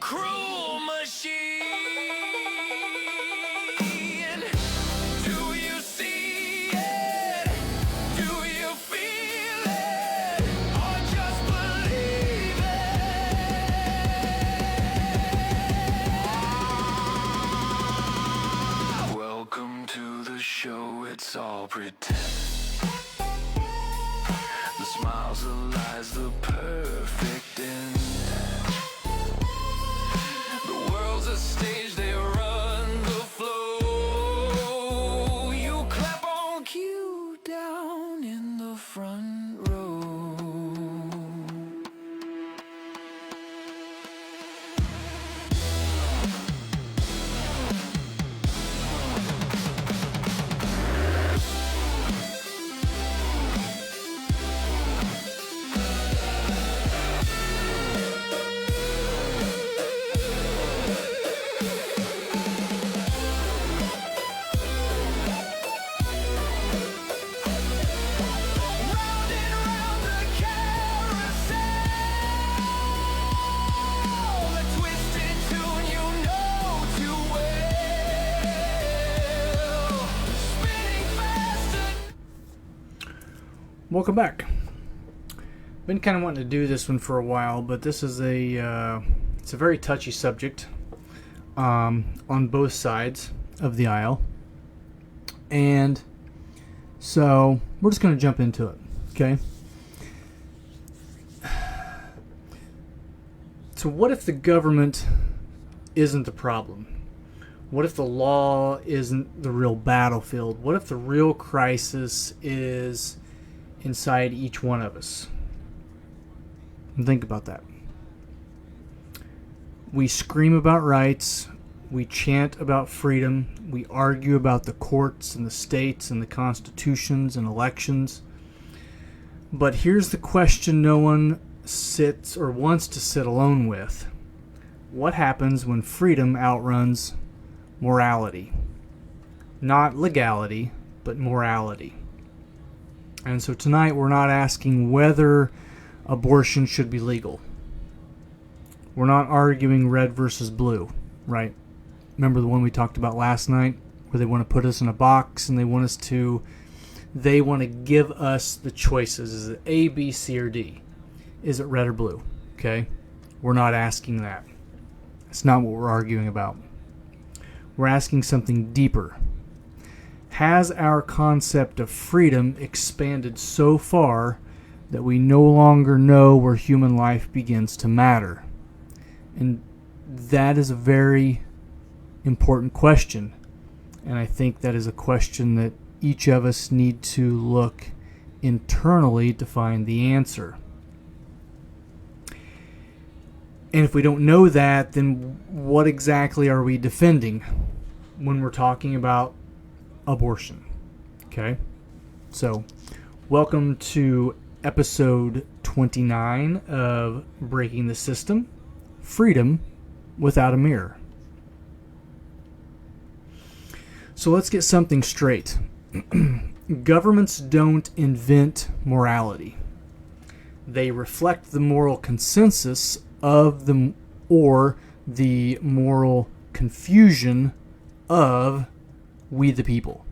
cruel machine. Do you see it? Do you feel it? Or just believe it? Welcome to the show, it's all pretend. The smiles, the lies, the perfect end. The world's a stage, they run the flow. You clap on cue down in the front row. Welcome back. Been kind of wanting to do this one for a while, but this is it's a very touchy subject on both sides of the aisle, and so we're just going to jump into it. Okay. So what if the government isn't the problem? What if the law isn't the real battlefield? What if the real crisis is inside each one of us? And think about that. We scream about rights, we chant about freedom, we argue about the courts and the states and the constitutions and elections. But here's the question no one sits or wants to sit alone with. What happens when freedom outruns morality? Not legality, but morality. And so tonight we're not asking whether abortion should be legal. We're not arguing red versus blue, right? Remember the one we talked about last night where they want to put us in a box and they want to give us the choices. Is it A, B, C, or D? Is it red or blue? Okay? We're not asking that. It's not what we're arguing about. We're asking something deeper. Has our concept of freedom expanded so far that we no longer know where human life begins to matter? And that is a very important question. And I think that is a question that each of us need to look internally to find the answer. And if we don't know that, then what exactly are we defending when we're talking about abortion? Okay, so welcome to episode 29 of Breaking the System, Freedom Without a Mirror. So let's get something straight. Governments don't invent morality. They reflect the moral consensus of the moral confusion of we the people.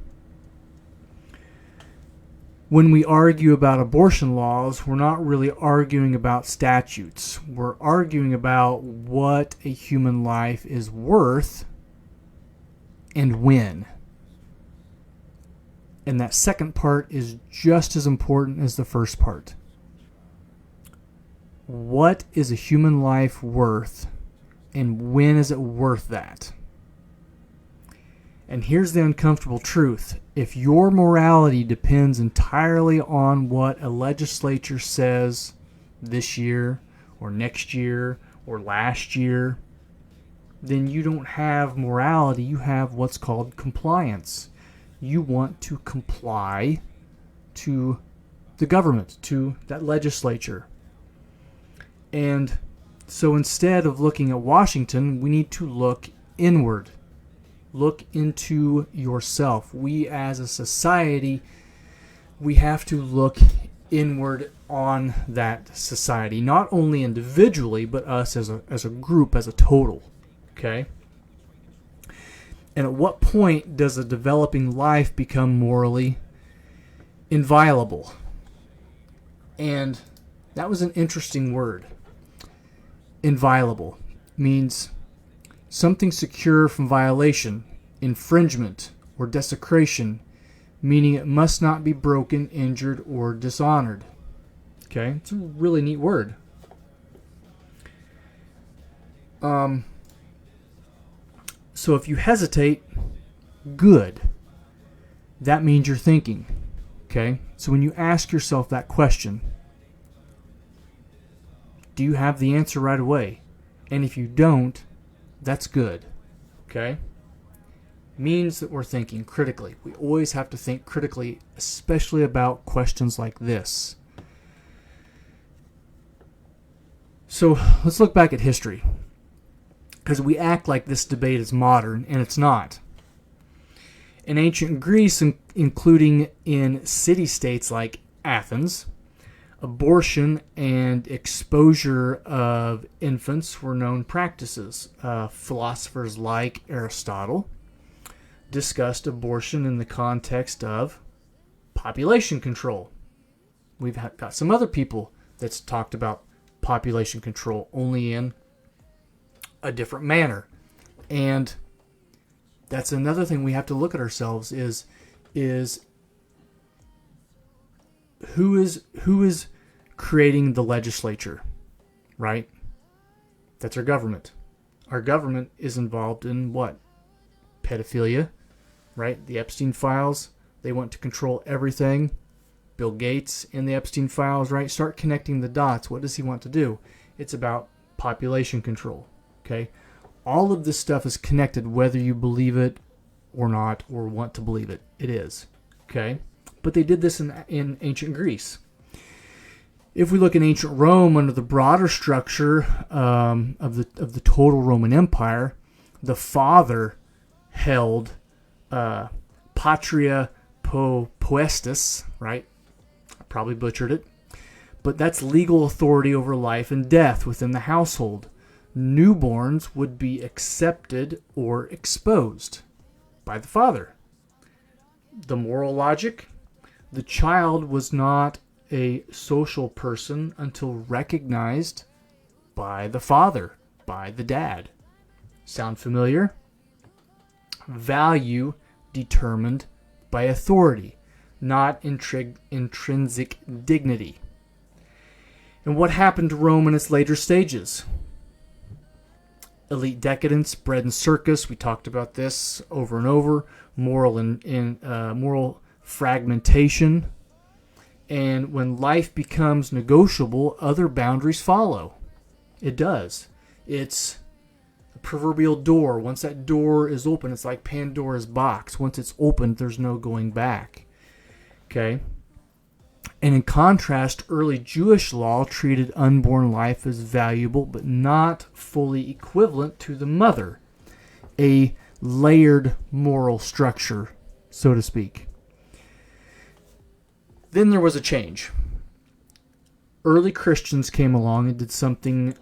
When we argue about abortion laws, we're not really arguing about statutes. We're arguing about what a human life is worth and when. And that second part is just as important as the first part. What is a human life worth and when is it worth that? And here's the uncomfortable truth. If your morality depends entirely on what a legislature says this year or next year or last year, then you don't have morality. You have what's called compliance. You want to comply to the government, to that legislature. And so instead of looking at Washington, we need to look inward. Look into yourself. We as a society, we have to look inward on that society, not only individually, but us as a group, as a total. Okay? And at what point does a developing life become morally inviolable? And that was an interesting word. Inviolable means something secure from violation, infringement, or desecration, meaning it must not be broken, injured, or dishonored. Okay? It's a really neat word. So if you hesitate, good. That means you're thinking. Okay? So when you ask yourself that question, do you have the answer right away? And if you don't, that's good. Okay? Means that we're thinking critically. We always have to think critically, especially about questions like this. So let's look back at history, because we act like this debate is modern, and it's not. In ancient Greece, including in city-states like Athens, abortion and exposure of infants were known practices. Philosophers like Aristotle discussed abortion in the context of population control. We've got some other people that's talked about population control, only in a different manner. And that's another thing we have to look at ourselves is who is creating the legislature, right? That's our government. Our government is involved in what? Pedophilia, right? The Epstein files, they want to control everything. Bill Gates in the Epstein files, right? Start connecting the dots. What does he want to do? It's about population control, okay? All of this stuff is connected, whether you believe it or not, or want to believe it. It is, okay? But they did this in ancient Greece. If we look in ancient Rome, under the broader structure of the total Roman Empire, the father held patria potestas, right? I probably butchered it, but that's legal authority over life and death within the household. Newborns would be accepted or exposed by the father. The moral logic: the child was not a social person until recognized by the father, by the dad. Sound familiar? Value determined by authority, not intrinsic dignity. And what happened to Rome in its later stages? Elite decadence, bread and circus. We talked about this over and over. Moral fragmentation. And when life becomes negotiable, other boundaries follow. It does. It's a proverbial door. Once that door is open, it's like Pandora's box. Once it's opened, there's no going back. Okay? And in contrast, early Jewish law treated unborn life as valuable, but not fully equivalent to the mother. A layered moral structure, so to speak. Then there was a change. Early Christians came along and did something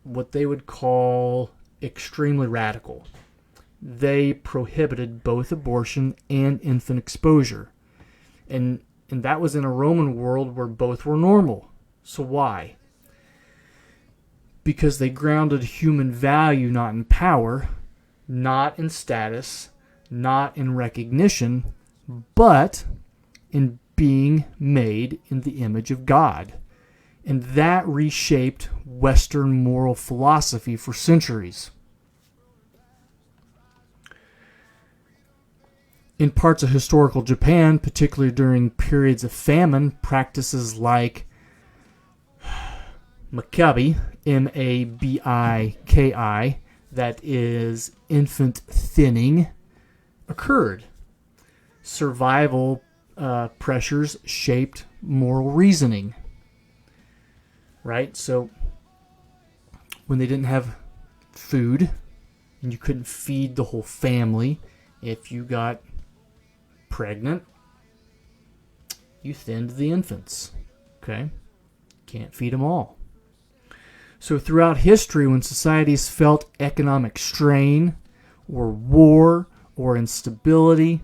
what they would call extremely radical. They prohibited both abortion and infant exposure. And that was in a Roman world where both were normal. So why? Because they grounded human value not in power, not in status, not in recognition, but in being made in the image of God. And that reshaped Western moral philosophy for centuries. In parts of historical Japan, particularly during periods of famine, practices like Mabiki, Mabiki, that is infant thinning, occurred. Survival pressures shaped moral reasoning. Right? So when they didn't have food and you couldn't feed the whole family, if you got pregnant, you thinned the infants. Okay? Can't feed them all. So throughout history, when societies felt economic strain or war or instability,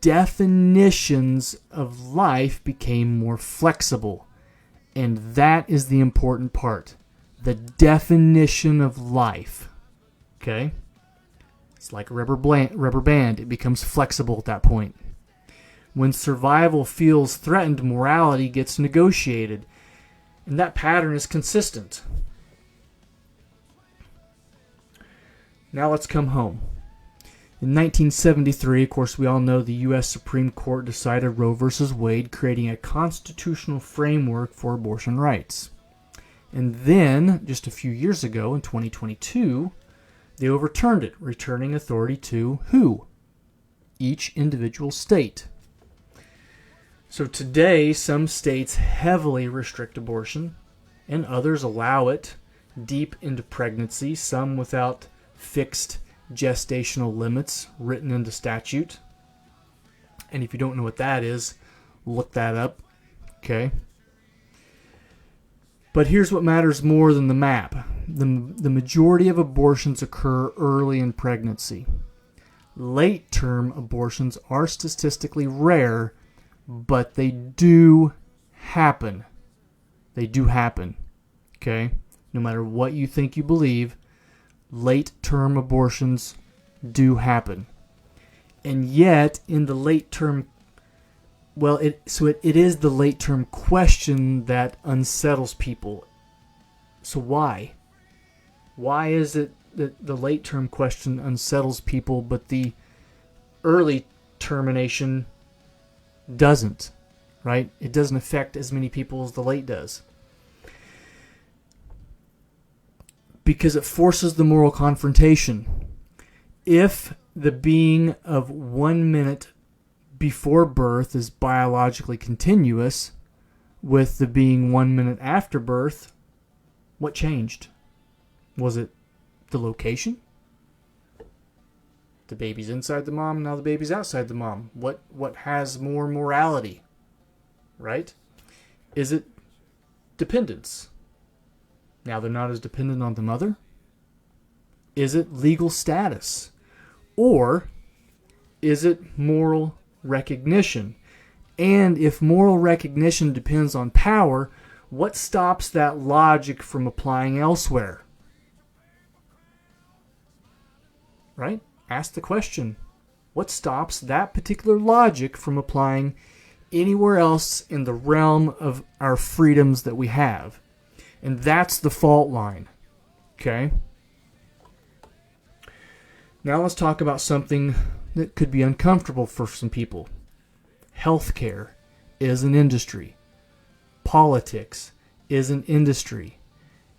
definitions of life became more flexible. And that is the important part. The definition of life. Okay? It's like a rubber band. It becomes flexible at that point. When survival feels threatened, morality gets negotiated. And that pattern is consistent. Now let's come home. In 1973, of course, we all know the U.S. Supreme Court decided Roe v. Wade, creating a constitutional framework for abortion rights. And then, just a few years ago, in 2022, they overturned it, returning authority to who? Each individual state. So today, some states heavily restrict abortion, and others allow it deep into pregnancy, some without fixed gestational limits written into statute. And if you don't know what that is, look that up. Okay. But here's what matters more than the map. The majority of abortions occur early in pregnancy. Late-term abortions are statistically rare, but they do happen. They do happen. Okay? No matter what you think you believe, late-term abortions do happen. And yet, in the late-term, it is the late-term question that unsettles people. So why? Why is it that the late-term question unsettles people, but the early termination doesn't, right? It doesn't affect as many people as the late does. Because it forces the moral confrontation. If the being of 1 minute before birth is biologically continuous with the being 1 minute after birth, what changed? Was it the location? The baby's inside the mom, now the baby's outside the mom. What has more morality? Right? Is it dependence? Now they're not as dependent on the mother? Is it legal status? Or is it moral recognition? And if moral recognition depends on power, what stops that logic from applying elsewhere? Right? Ask the question. What stops that particular logic from applying anywhere else in the realm of our freedoms that we have? And that's the fault line. Okay? Now let's talk about something that could be uncomfortable for some people. Healthcare is an industry. Politics is an industry.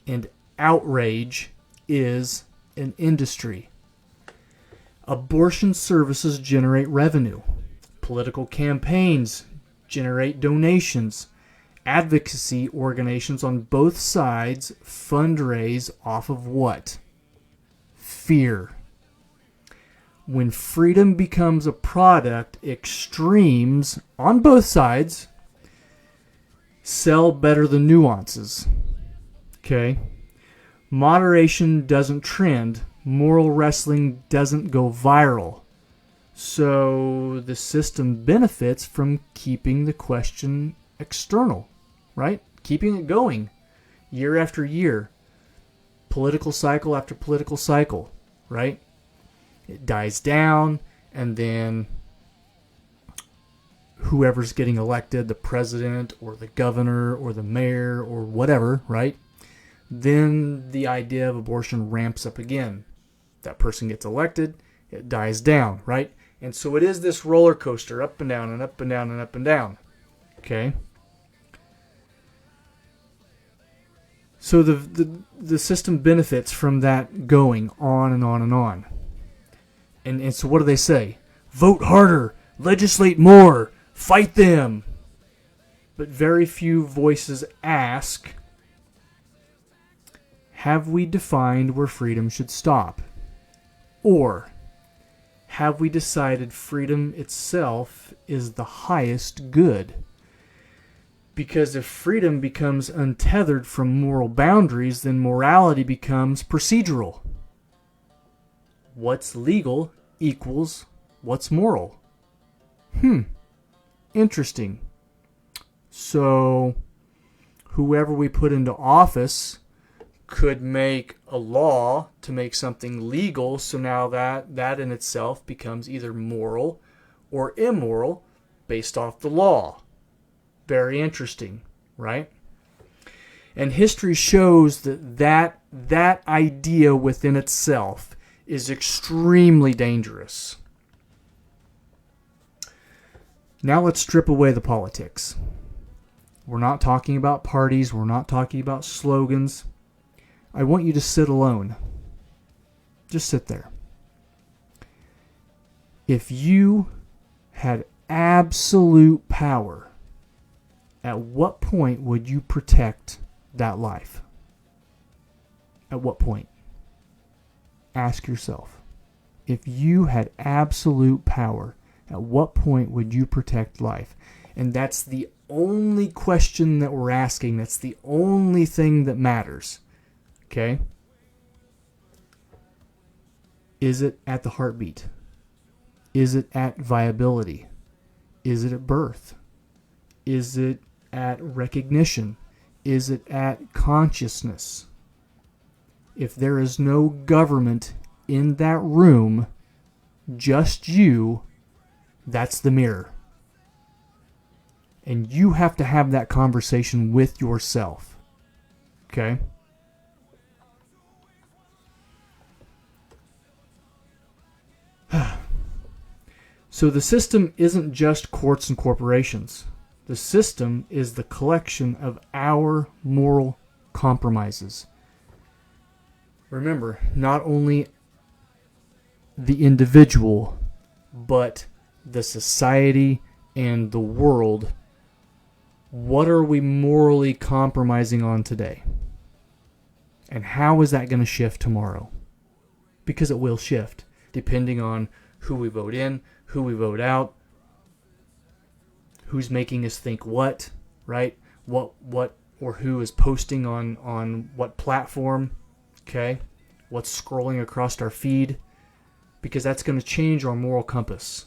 And outrage is an industry. Abortion services generate revenue. Political campaigns generate donations. Advocacy organizations on both sides fundraise off of what? Fear. When freedom becomes a product, extremes on both sides sell better than nuances. Okay? Moderation doesn't trend. Moral wrestling doesn't go viral. So the system benefits from keeping the question external, right? Keeping it going year after year, political cycle after political cycle, right? It dies down, and then whoever's getting elected, the president or the governor or the mayor or whatever, right? Then the idea of abortion ramps up again. That person gets elected, it dies down, right? And so it is this roller coaster, up and down and up and down and up and down. Okay? So the system benefits from that going on and on and on. And so what do they say? Vote harder, legislate more, fight them. But very few voices ask, have we defined where freedom should stop? Or have we decided freedom itself is the highest good? Because if freedom becomes untethered from moral boundaries, then morality becomes procedural. What's legal equals what's moral. Interesting. So, whoever we put into office could make a law to make something legal, so now that in itself becomes either moral or immoral based off the law. Very interesting, right? And history shows that idea within itself is extremely dangerous. Now let's strip away the politics. We're not talking about parties. We're not talking about slogans. I want you to sit alone. Just sit there. If you had absolute power, at what point would you protect that life? At what point? Ask yourself. If you had absolute power, at what point would you protect life? And that's the only question that we're asking. That's the only thing that matters. Okay? Is it at the heartbeat? Is it at viability? Is it at birth? Is it at recognition? Is it at consciousness? If there is no government in that room, just you, that's the mirror. And you have to have that conversation with yourself. Okay? So the system isn't just courts and corporations. The system is the collection of our moral compromises. Remember, not only the individual, but the society and the world. What are we morally compromising on today? And how is that going to shift tomorrow? Because it will shift, depending on who we vote in, who we vote out, who's making us think what, right? What or who is posting on what platform, okay? What's scrolling across our feed, because that's going to change our moral compass.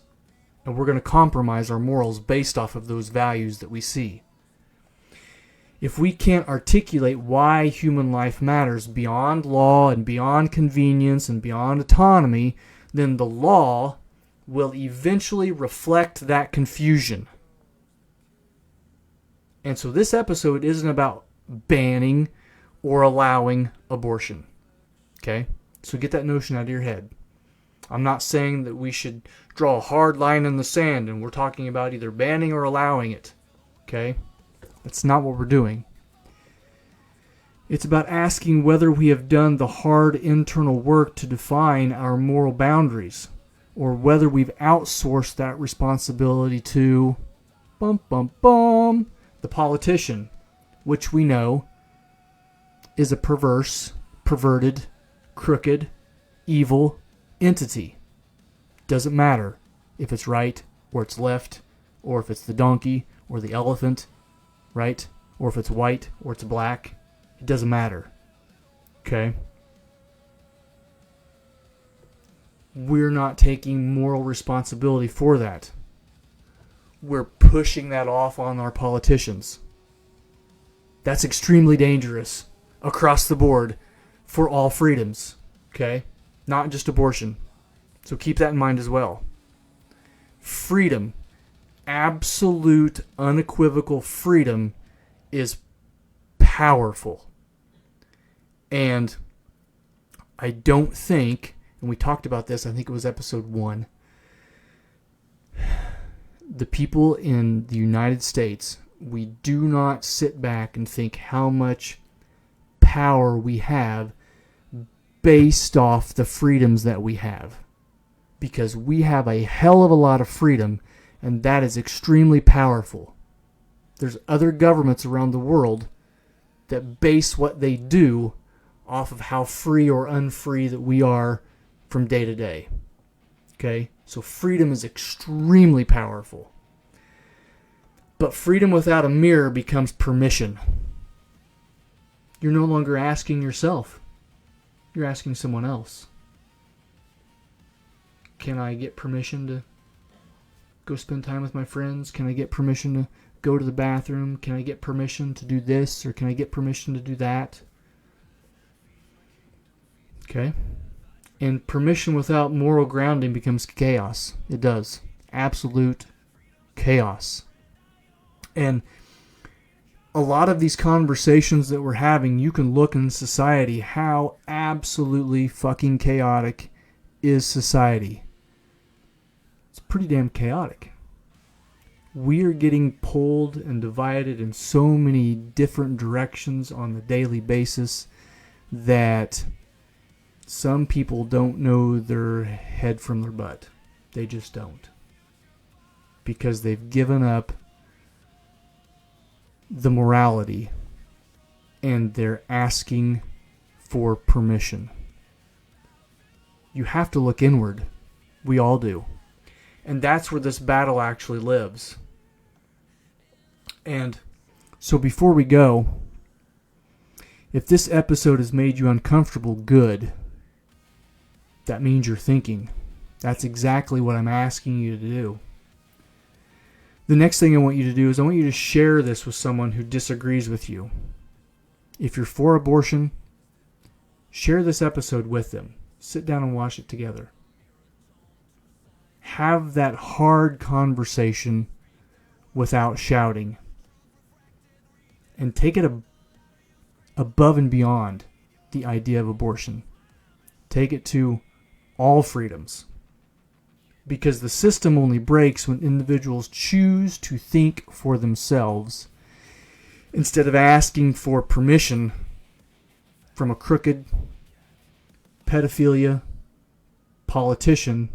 And we're going to compromise our morals based off of those values that we see. If we can't articulate why human life matters beyond law and beyond convenience and beyond autonomy, then the law will eventually reflect that confusion. And so this episode isn't about banning or allowing abortion. Okay? So get that notion out of your head. I'm not saying that we should draw a hard line in the sand and we're talking about either banning or allowing it. Okay? That's not what we're doing. It's about asking whether we have done the hard internal work to define our moral boundaries, or whether we've outsourced that responsibility to the politician, which we know is a perverse, perverted, crooked, evil entity. Doesn't matter if it's right or it's left, or if it's the donkey or the elephant, right? Or if it's white or it's black. It doesn't matter. Okay? We're not taking moral responsibility for that. We're pushing that off on our politicians. That's extremely dangerous across the board for all freedoms. Okay? Not just abortion. So keep that in mind as well. Freedom, absolute, unequivocal freedom, is powerful. And I don't think, and we talked about this, I think it was episode 1, the people in the United States, we do not sit back and think how much power we have based off the freedoms that we have. Because we have a hell of a lot of freedom, and that is extremely powerful. There's other governments around the world that base what they do off of how free or unfree that we are from day to day. Okay? So freedom is extremely powerful. But freedom without a mirror becomes permission. You're no longer asking yourself. You're asking someone else. Can I get permission to go spend time with my friends? Can I get permission to go to the bathroom? Can I get permission to do this? Or can I get permission to do that? Okay? And permission without moral grounding becomes chaos. It does. Absolute chaos. And a lot of these conversations that we're having, you can look in society how absolutely fucking chaotic is society. It's pretty damn chaotic. We are getting pulled and divided in so many different directions on the daily basis that some people don't know their head from their butt. They just don't. Because they've given up the morality and they're asking for permission. You have to look inward. We all do. And that's where this battle actually lives. And so before we go, if this episode has made you uncomfortable, good. That means you're thinking. That's exactly what I'm asking you to do. The next thing I want you to do is I want you to share this with someone who disagrees with you. If you're for abortion, share this episode with them. Sit down and watch it together. Have that hard conversation without shouting. And take it above and beyond the idea of abortion. Take it to all freedoms. Because the system only breaks when individuals choose to think for themselves instead of asking for permission from a crooked pedophilia politician.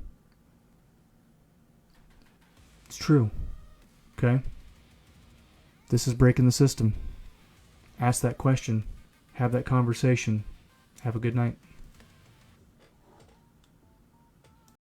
It's true. Okay? This is breaking the system. Ask that question. Have that conversation. Have a good night.